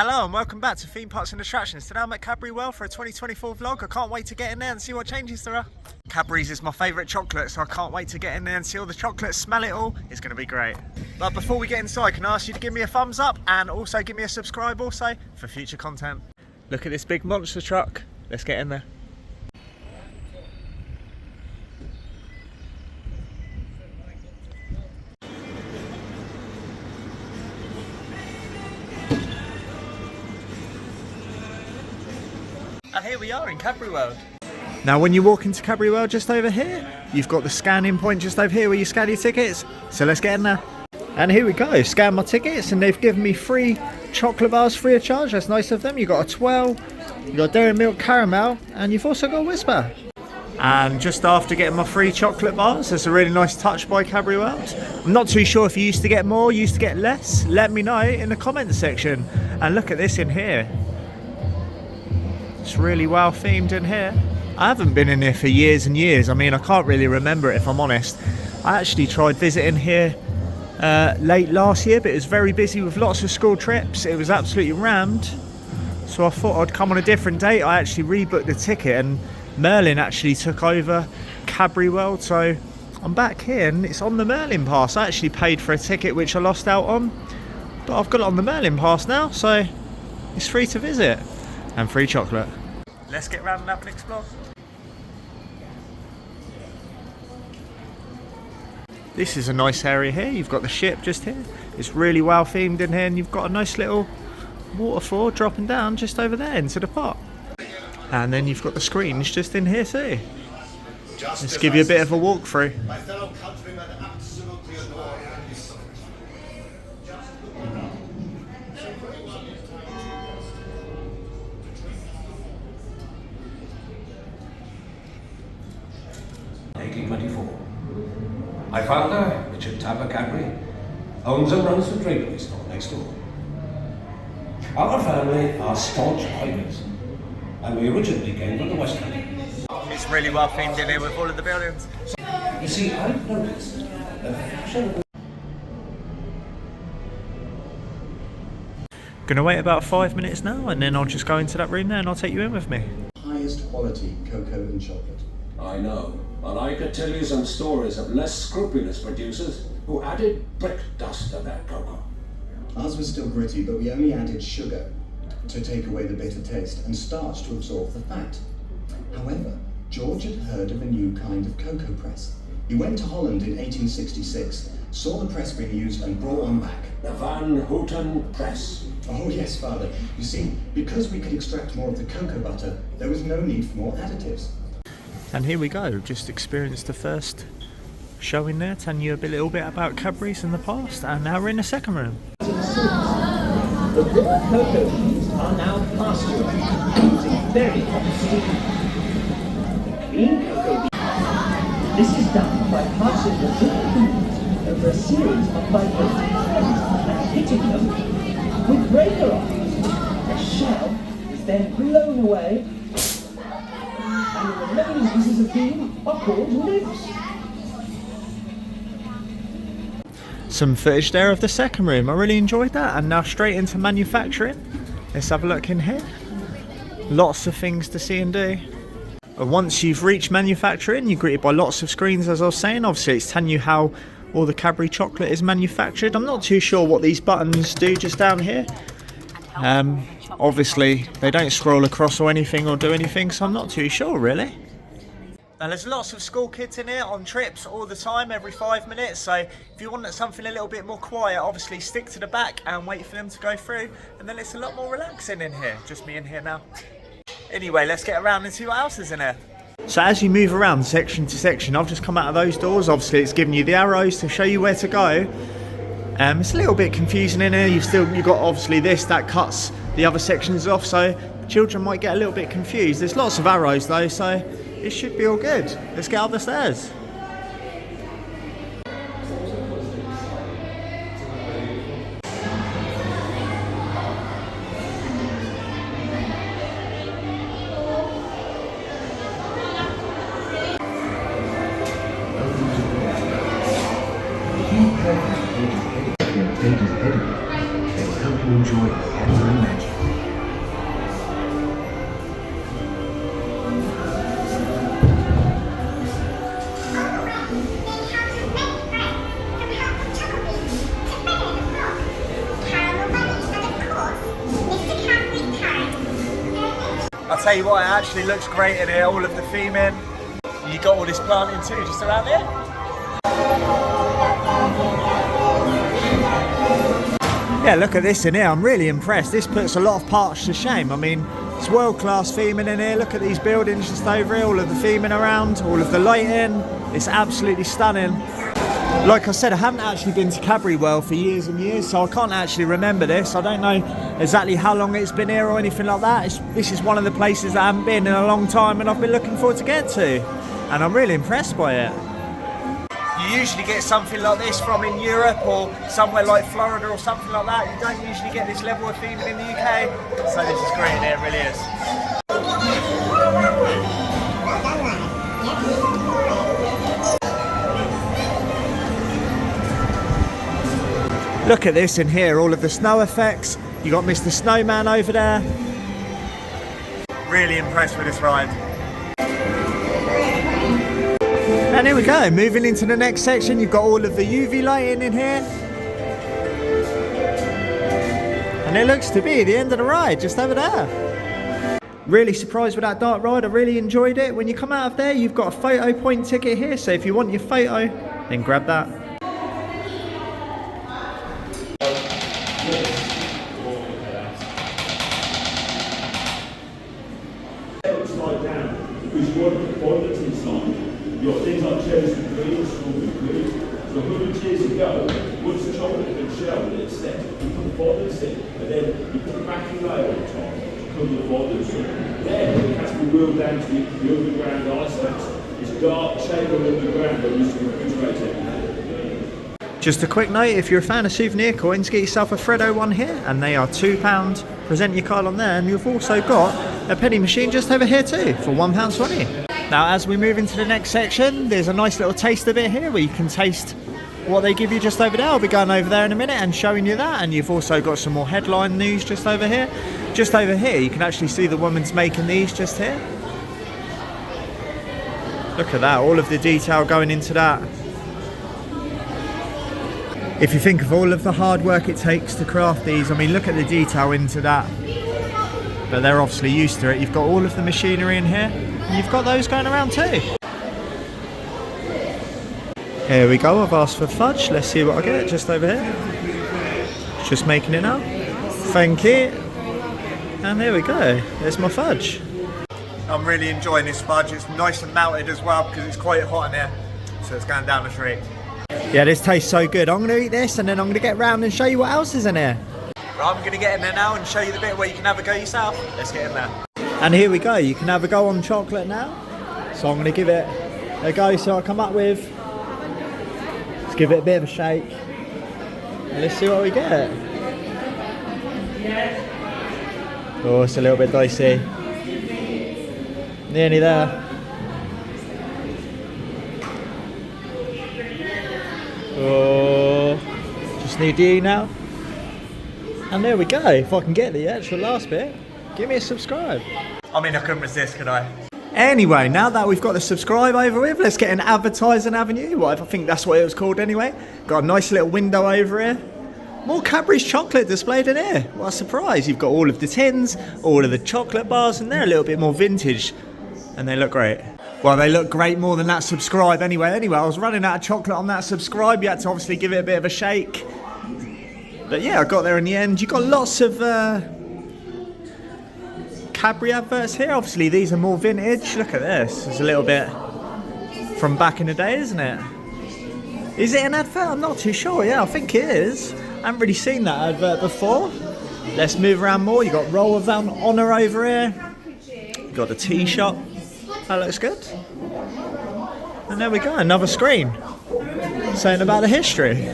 Hello and welcome back to Theme Parks and Attractions. Today I'm at Cadbury World for a 2024 vlog. I can't wait to get in there and see what changes there are. Cadbury's is my favourite chocolate, so I can't wait to get in there and see all the chocolates, smell it all. It's going to be great. But before we get inside, can I ask you to give me a thumbs up and also give me a subscribe also for future content. Look at this big monster truck. Let's get in there. And here we are in Cadbury World. Now when you walk into Cadbury World just over here, you've got the scanning point just over here where you scan your tickets. So let's get in there. And here we go, scan my tickets and they've given me 3 chocolate bars free of charge. That's nice of them. You've got a twirl, you've got Dairy Milk Caramel, and you've also got a Whisper. And just after getting my 3 chocolate bars, that's a really nice touch by Cadbury World. I'm not too sure if you used to get more, used to get less. Let me know in the comments section. And look at this in here. It's really well themed in here. I haven't been in here for years and years. I mean, I can't really remember it if I'm honest. I actually tried visiting here late last year, but it was very busy with lots of school trips. It was absolutely rammed. So I thought I'd come on a different date. I actually rebooked the ticket and Merlin actually took over Cadbury World. So I'm back here and it's on the Merlin pass. I actually paid for a ticket which I lost out on, but I've got it on the Merlin pass now. So it's free to visit and free chocolate. Let's get around and have an explore. This is a nice area here. You've got the ship just here. It's really well themed in here and you've got a nice little waterfall dropping down just over there into the pot. And then you've got the screens just in here too. Let's give you a bit of a walkthrough. My father, Richard Tapper Cadbury, owns and runs the drapery store next door. Our family are staunch Quakers, and we originally came from the West Country. It's really well themed in here with all of the buildings. You see, I've noticed the fashion. Gonna wait about 5 minutes now and then I'll just go into that room there and I'll take you in with me. Highest quality cocoa and chocolate. I know, and I could tell you some stories of less scrupulous producers who added brick dust to their cocoa. Ours was still gritty, but we only added sugar to take away the bitter taste and starch to absorb the fat. However, George had heard of a new kind of cocoa press. He went to Holland in 1866, saw the press being used and brought one back. The Van Houten Press. Oh yes, Father. You see, because we could extract more of the cocoa butter, there was no need for more additives. And here we go, just experienced the first show in there, telling you a little bit about Cadbury's in the past, and now we're in the second room. The raw cocoa beans are now pasteurized using very hot steam. The clean cocoa beans. This is done by passing the raw beans over a series of vibrating frames and hitting them with breaker irons. The shell is then blown away, and the remaining pieces of bean are called nibs. Some footage there of the second room. I really enjoyed that. And now straight into manufacturing. Let's have a look in here. Lots of things to see and do. Once you've reached manufacturing, you're greeted by lots of screens, as I was saying. Obviously, it's telling you how all the Cadbury chocolate is manufactured. I'm not too sure what these buttons do just down here. Obviously, they don't scroll across or anything or do anything, so I'm not too sure really. Now there's lots of school kids in here on trips all the time, every 5 minutes, so if you want something a little bit more quiet, obviously stick to the back and wait for them to go through, and then it's a lot more relaxing in here. Just me in here now. Anyway, let's get around and see what else is in here. So as you move around section to section, I've just come out of those doors. Obviously it's giving you the arrows to show you where to go. It's a little bit confusing in here. You've got obviously this that cuts the other sections off, so children might get a little bit confused. There's lots of arrows though, so it should be all good. Let's get up the stairs. They will help you enjoy Cadbury magic. I'll tell you what, it actually looks great in here, all of the theming. You got all this planting too, just around here. Yeah, look at this in here, I'm really impressed. This puts a lot of parts to shame. I mean, it's world-class theming in here. Look at these buildings just over here, all of the theming around, all of the lighting. It's absolutely stunning. Like I said, I haven't actually been to Cadbury World for years and years, so I can't actually remember this. I don't know exactly how long it's been here or anything like that. This is one of the places that I haven't been in a long time and I've been looking forward to get to. And I'm really impressed by it. You usually get something like this from in Europe or somewhere like Florida or something like that. You don't usually get this level of theming in the UK. So this is great in here, it really is. Look at this in here, all of the snow effects. You got Mr. Snowman over there. Really impressed with this ride. And here we go, moving into the next section, you've got all of the UV lighting in here. And it looks to be the end of the ride, just over there. Really surprised with that dark ride, I really enjoyed it. When you come out of there, you've got a photo point ticket here, so if you want your photo, then grab that. Upside down, because you want to put toilets inside. You've got things like chairs with green, strawberry green. So 100 years ago, once the chocolate had been shelled, it's set, you put the bottles in, and then you put the backing layer on top to cover the bottles. Then it has to be wheeled down to the underground ice house. It's a dark chamber underground that used to refrigerate everything. Just a quick note, if you're a fan of souvenir coins, get yourself a Freddo one here, and they are £2. Present your card on there, and you've also got a penny machine just over here too, for £1.20. Now as we move into the next section, there's a nice little taster bit here where you can taste what they give you just over there. I'll be going over there in a minute and showing you that, and you've also got some more headline news just over here. Just over here, you can actually see the woman's making these just here. Look at that, all of the detail going into that. If you think of all of the hard work it takes to craft these, I mean, look at the detail into that. But they're obviously used to it. You've got all of the machinery in here, and you've got those going around too. Here we go, I've asked for fudge. Let's see what I get just over here. Just making it now. Thank you. And there we go, there's my fudge. I'm really enjoying this fudge. It's nice and melted as well because it's quite hot in here. So it's going down the street. Yeah, this tastes so good. I'm going to eat this and then I'm going to get round and show you what else is in here. Right, I'm going to get in there now and show you the bit where you can have a go yourself. Let's get in there. And here we go. You can have a go on chocolate now. So I'm going to give it a go. So I come up with, let's give it a bit of a shake. And let's see what we get. Oh, it's a little bit dicey. Nearly there. Oh, just need the E now. And there we go. If I can get the actual last bit, give me a subscribe. I mean, I couldn't resist, could I? Anyway, now that we've got the subscribe over with, let's get an advertising avenue. Well, I think that's what it was called anyway. Got a nice little window over here. More Cadbury's chocolate displayed in here. What a surprise. You've got all of the tins, all of the chocolate bars, and they're a little bit more vintage. And they look great. Well, they look great more than that subscribe anyway. Anyway, I was running out of chocolate on that subscribe. You had to obviously give it a bit of a shake. But yeah, I got there in the end. You got lots of Cadbury adverts here. Obviously, these are more vintage. Look at this. It's a little bit from back in the day, isn't it? Is it an advert? I'm not too sure. Yeah, I think it is. I haven't really seen that advert before. Let's move around more. You got Roll of Honour over here. You got the tea shop. That looks good. And there we go, another screen saying about the history.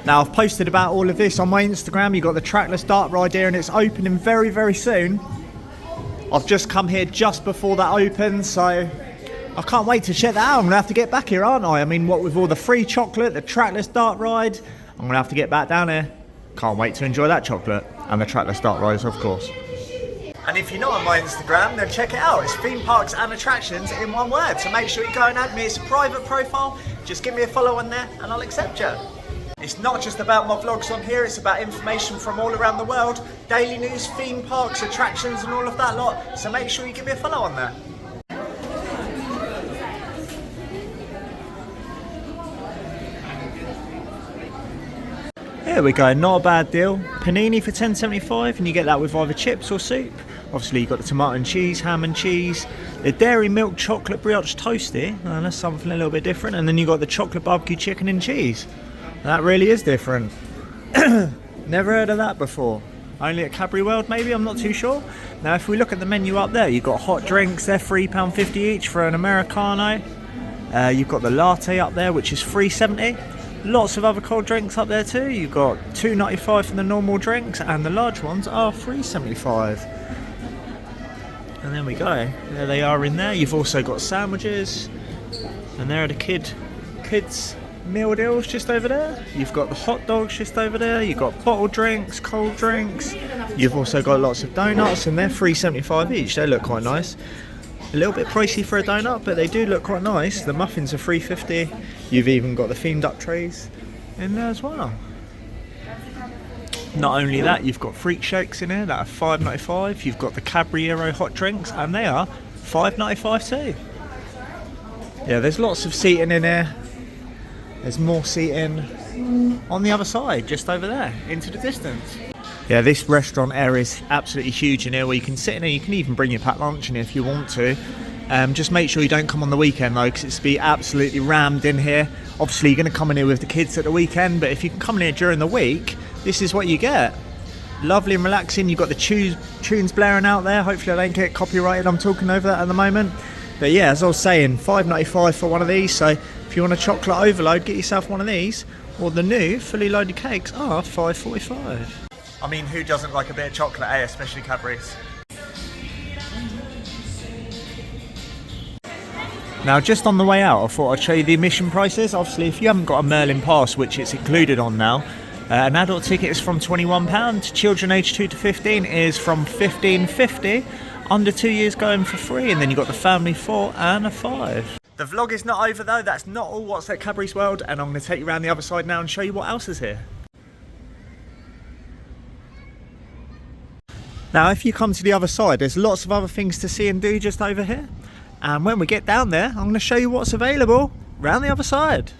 Now I've posted about all of this on my Instagram. You've got the trackless dart ride here and it's opening very, very soon. I've just come here just before that opens, so I can't wait to check that out. I'm gonna have to get back here, aren't I? I mean, what with all the free chocolate, the trackless dart ride, I'm gonna have to get back down here. Can't wait to enjoy that chocolate and the trackless dart rides, of course. And if you're not on my Instagram, then check it out. It's theme parks and attractions in one word. So make sure you go and add me. It's a private profile. Just give me a follow on there and I'll accept you. It's not just about my vlogs on here, it's about information from all around the world, daily news, theme parks, attractions and all of that lot, so make sure you give me a follow on there. There we go, not a bad deal. Panini for $10.75 and you get that with either chips or soup. Obviously you've got the tomato and cheese, ham and cheese, the dairy milk chocolate brioche toasty, and that's something a little bit different, and then you've got the chocolate barbecue chicken and cheese. That really is different. Never heard of that before. Only at Cadbury World maybe, I'm not too sure. Now if we look at the menu up there, you've got hot drinks, they're £3.50 each for an Americano. You've got the latte up there which is $3.70. Lots of other cold drinks up there too. You've got $2.95 for the normal drinks and the large ones are $3.75. And there we go, there they are in there. You've also got sandwiches, and there are the kids meal deals just over there. You've got the hot dogs just over there. You've got bottled drinks, cold drinks. You've also got lots of donuts, and they're $3.75 each. They look quite nice. A little bit pricey for a donut, but they do look quite nice. The muffins are $3.50. You've even got the themed up trays in there as well. Not only that, you've got freak shakes in here that are $5.95. You've got the Cadbury Hero hot drinks, and they are $5.95 too. Yeah, there's lots of seating in here. There's more seating on the other side, just over there, into the distance. Yeah, this restaurant area is absolutely huge in here, where you can sit in here. You can even bring your packed lunch in here if you want to. Just make sure you don't come on the weekend though, because it's be absolutely rammed in here. Obviously you're going to come in here with the kids at the weekend, but if you can come in here during the week, this is what you get. Lovely and relaxing. You've got the tunes blaring out there. Hopefully I don't get copyrighted, I'm talking over that at the moment. But yeah, as I was saying, $5.95 for one of these. So if you want a chocolate overload, get yourself one of these. Or the new fully loaded cakes are $5.45. I mean, who doesn't like a bit of chocolate, eh? Especially Cadbury's. Now, just on the way out, I thought I'd show you the admission prices. Obviously, if you haven't got a Merlin pass, which it's included on now, an adult ticket is from £21. Children aged 2 to 15 is from $15.50. Under 2 years going for free, and then you've got the family 4 and a 5. The vlog is not over though. That's not all what's at Cadbury's World, and I'm going to take you around the other side now and show you what else is here. Now, if you come to the other side, there's lots of other things to see and do just over here. And when we get down there, I'm going to show you what's available round the other side.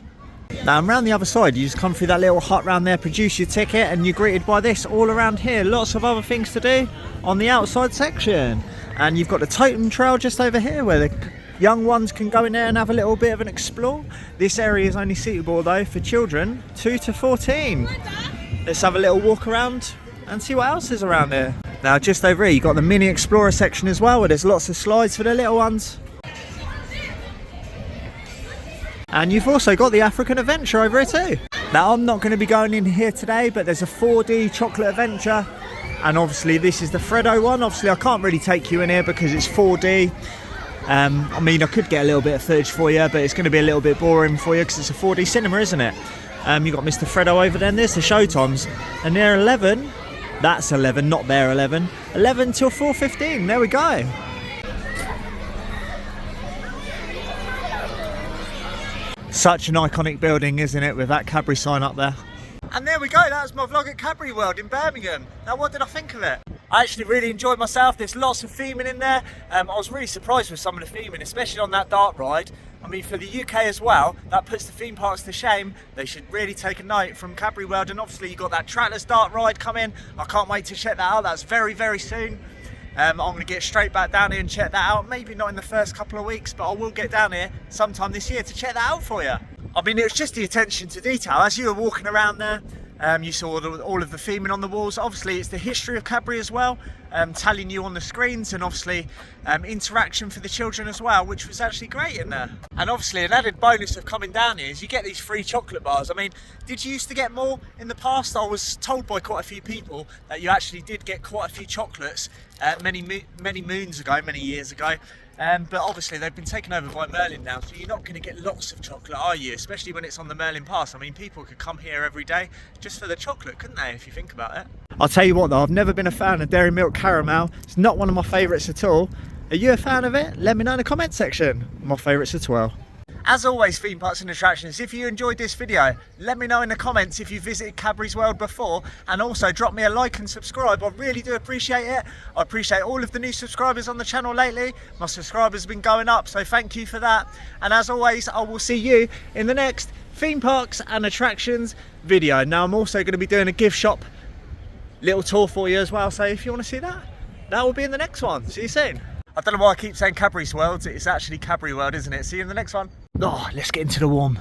Now, around the other side, you just come through that little hut round there, produce your ticket, and you're greeted by this all around here. Lots of other things to do on the outside section. And you've got the totem trail just over here, where the young ones can go in there and have a little bit of an explore. This area is only suitable though for children 2 to 14. Let's have a little walk around and see what else is around here. Now, just over here, you've got the mini explorer section as well, where there's lots of slides for the little ones. And you've also got the African adventure over here too. Now, I'm not going to be going in here today, but there's a 4D chocolate adventure. And obviously this is the Freddo one. Obviously I can't really take you in here because it's 4D. I mean, I could get a little bit of footage for you, but it's going to be a little bit boring for you because it's a 4D cinema, isn't it? You've got Mr. Freddo over there, and there's the show times. And they're 11. That's 11, not their 11. 11 till 4:15. There we go. Such an iconic building, isn't it, with that Cadbury sign up there. And there we go, that was my vlog at Cadbury World in Birmingham. Now, what did I think of it? I actually really enjoyed myself. There's lots of theming in there. I was really surprised with some of the theming, especially on that dart ride. I mean, for the UK as well, that puts the theme parks to shame. They should really take a note from Cadbury World. And obviously you've got that trackless dart ride coming. I can't wait to check that out. That's very, very soon. I'm going to get straight back down here and check that out. Maybe not in the first couple of weeks, but I will get down here sometime this year to check that out for you. I mean, it was just the attention to detail. As you were walking around there, you saw all of the theming on the walls. Obviously, it's the history of Cadbury as well, telling you on the screens, and obviously interaction for the children as well, which was actually great in there. And obviously, an added bonus of coming down here is you get these free chocolate bars. I mean, did you used to get more in the past? I was told by quite a few people that you actually did get quite a few chocolates many moons ago, many years ago. But obviously they've been taken over by Merlin now, so you're not going to get lots of chocolate, are you? Especially when it's on the Merlin Pass. I mean, people could come here every day just for the chocolate, couldn't they, if you think about it? I'll tell you what though, I've never been a fan of Dairy Milk Caramel. It's not one of my favourites at all. Are you a fan of it? Let me know in the comment section. My favourites as well. As always, theme parks and attractions, if you enjoyed this video, let me know in the comments if you visited Cadbury's World before, and also drop me a like and subscribe. I really do appreciate it. I appreciate all of the new subscribers on the channel lately. My subscribers have been going up, so thank you for that. And as always, I will see you in the next theme parks and attractions video. Now I'm also going to be doing a gift shop little tour for you as well, so if you want to see that, that will be in the next one. See you soon. I don't know why I keep saying Cadbury's World, it's actually Cadbury World, isn't it? See you in the next one. Oh, let's get into the warm.